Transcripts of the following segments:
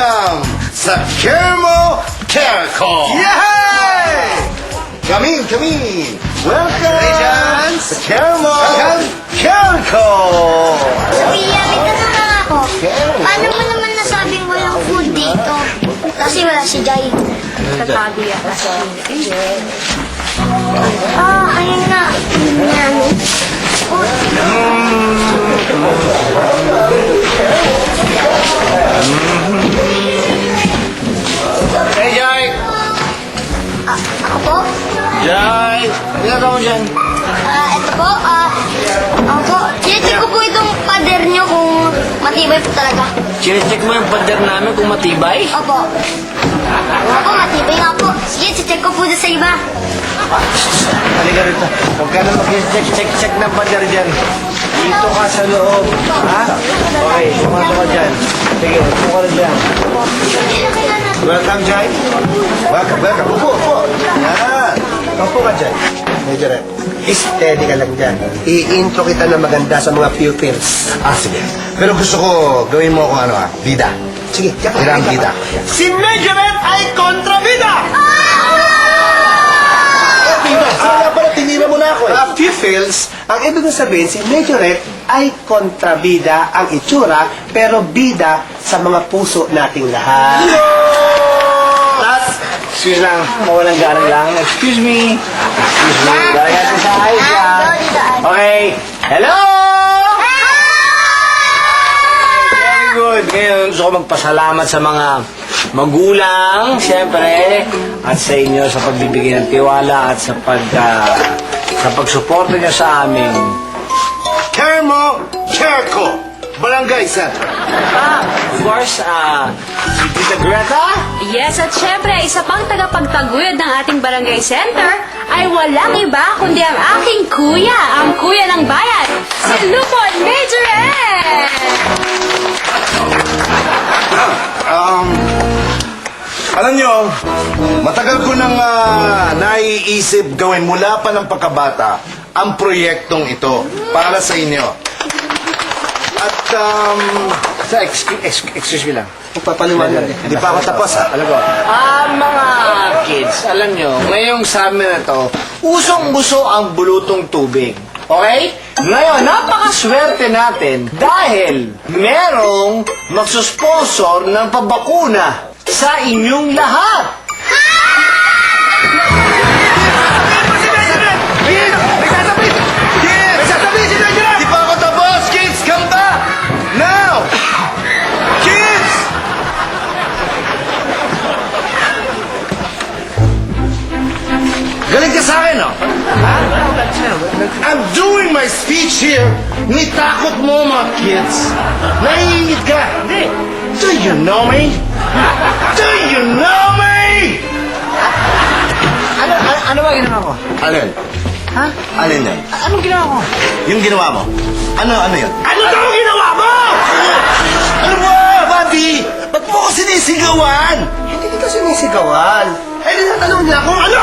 Welcome sa Kermo Kerko! Yay! Come in, come in! Welcome Congratulations! sa Kermo Kerko! Sophia, may tanong lang ako. Paano mo naman nasabing walang food dito? Kasi wala si Jai. Tatago yata si Jai. Ayun na. Yan. Hey, Jai! Ako po? Jai! Ginagawa mo dyan? Ito po, ako po. Check ko po itong pader nyo kung matibay po talaga. Chine-check mo yung pader namin kung matibay? Opo. Opo, matibay nga po. Sige, check ko po dyan sa iba. Halika rito. Huwag ka na mag-check ng pader dyan. Dito ka sa loob. Ha? Okay, pumato ka dyan. Sige, upo ka rin dyan. Welcome, Jai. Welcome, welcome. Upo. Yan. Upo ka dyan. Medyo rin. Steady ka lang dyan. I-intro kita na maganda sa mga pupils. Sige. Pero gusto ko gawin mo ako bida. Sige, hirang bida. Si Measurement ay kontrabida! Bida, sana pala tinira mo na ako pupils, ang ibig sabihin, si Majorette ay kontrabida ang itsura, pero bida sa mga puso nating lahat. Excuse lang, mawalang garang lang. Excuse me. Dahil natin sa ayos lang. Okay. Hello! Very good. Ngayon, gusto ko magpasalamat sa mga magulang, siyempre, at sa inyo sa pagbibigay ng tiwala at sa pagsuporta niyo sa amin. Kermo Kerko, Barangay Center. Of course, si Tita Greta. Yes, at syempre, isa pang tagapagtaguyod ng ating barangay center ay walang iba kundi ang aking kuya, ang kuya ng bayan, si Lupon Majoret! Alam nyo, matagal ko nang naiisip gawin mula pa ng pagkabata ang proyektong ito para sa inyo. At, Excuse me lang. papaliwanag. Hindi pa ako tapos, ha? Alam ko. Mga kids, alam nyo, ngayong summer na to, usong-uso ang bulutong tubig. Okay? Ngayon, napakaswerte natin dahil merong magsusponsor ng pabakuna sa inyong lahat. Hindi pa ako tapos! Kids, come back! Now! Kids! Galing ka sa akin, no? I'm doing my speech here. Nitakot mo, mga kids. Naiingit ka. Do you know me? Do you know me? Ano ba ginawa ko? Alin? Ha? Alin yan? Anong ginawa ko? Yung ginawa mo? Ano yun? Ano daw ginawa mo? Ano ba, Buddy? Ba't mo ko sinisigawan? Hindi kita sinisigawan. Eh, tinatanong niya kung ano?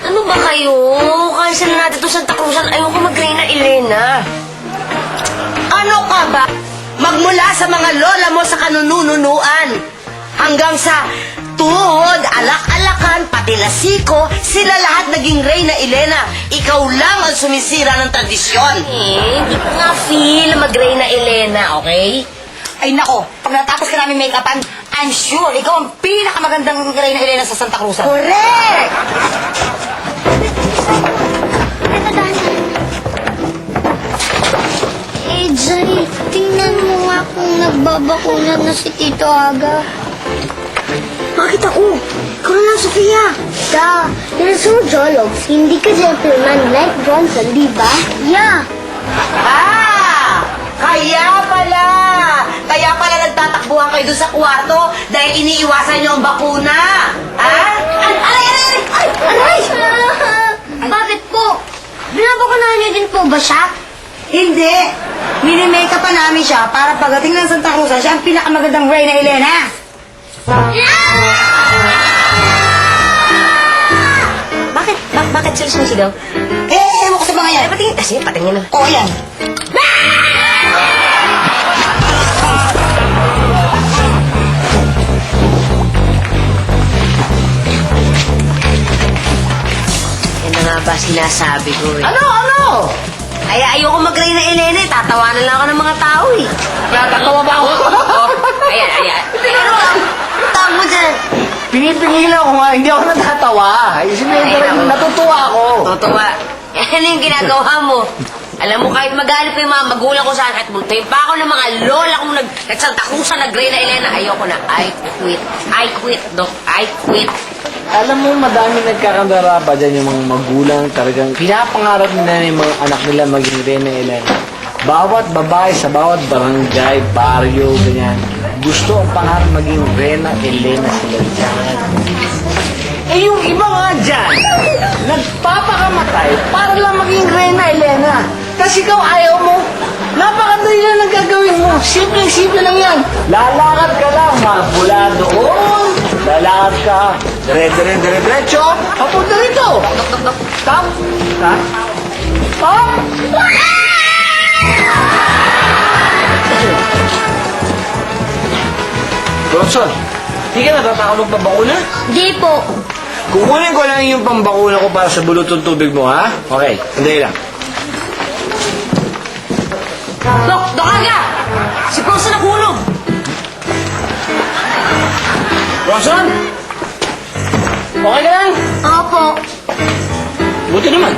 Ano ba kayo? Cancel na natin to Santa Cruzan. Ayoko mag-Reyna Elena. Ano ka ba? Magmula sa mga lola mo sa kanununuan hanggang sa tuhod, alak-alakan, pati lasiko, sila lahat naging Reyna Elena. Ikaw lang ang sumisira ng tradisyon. Hindi ko nga feel mag-Reyna Elena, okay? Ay nako, pag natapos ka namin make-upan, I'm sure ikaw ang pinakamagandang Reyna Elena sa Santa Cruz. Correct! Jai, tingnan mo nga kung nagbabakuna na si Tito Aga. Bakit ako? Ikaw na lang, Sofia. You're so jologs. Hindi ka gentleman like Johnson, di ba? Yeah. kayo doon sa kwarto dahil iniiwasan niyo ang bakuna. Ha? Aray! Bakit po? Binabakunahan niyo din po ba siya? Hindi. Minimake pa namin siya para pagdating ng Santa Rosa, siya ang pinakamagandang Reyna Elena. Bakit sila sumisigaw? Ewan ko sa mga yan. Patingin kasi, patingin na. Oo, yan. Yan na nga ba sinasabi ko eh. Ano? Ay, ayoko mag-Reyna Elena eh. Tatawanan lang ako ng mga tao eh. Natatawa ba ako? Ayan. Tawag mo dyan. Pinipigilan ko nga, hindi ako natatawa. Natutuwa ako. Tutuwa. Yan yung ginagawa mo. Alam mo, kahit magalit pa yung mga magulang ko saan, kahit multayin pa ako ng mga lola kong nagsanta kusa nag-Reyna Elena, ayoko na. I quit, Doc. I quit. Alam mo, madami nagkakandara pa dyan yung mga magulang. Talagang pinapangarap nila yung mga anak nila maging Reyna Elena. Bawat babae sa bawat barangay, baryo, ganyan. Gusto ang pangarap maging Reyna Elena sila dyan. Eh yung iba nga dyan, nagpapakamatay para lang maging Reyna Elena. Kasi ikaw ayaw mo. Napakadali na ng gagawin mo. Simple lang yan. Lalakad ka lang, mula doon. Lalakad ka, diretso, papunta rito. Stop. Bronson, di ka natatakot ng pambakuna? Di po. Kukunin ko lang yung pambakuna ko para sa bulutong tubig mo, ha? Okay, sandali lang. Dok Aga! Si Bronson nahulog! Bronson? Okay ka lang? Opo. Buti naman.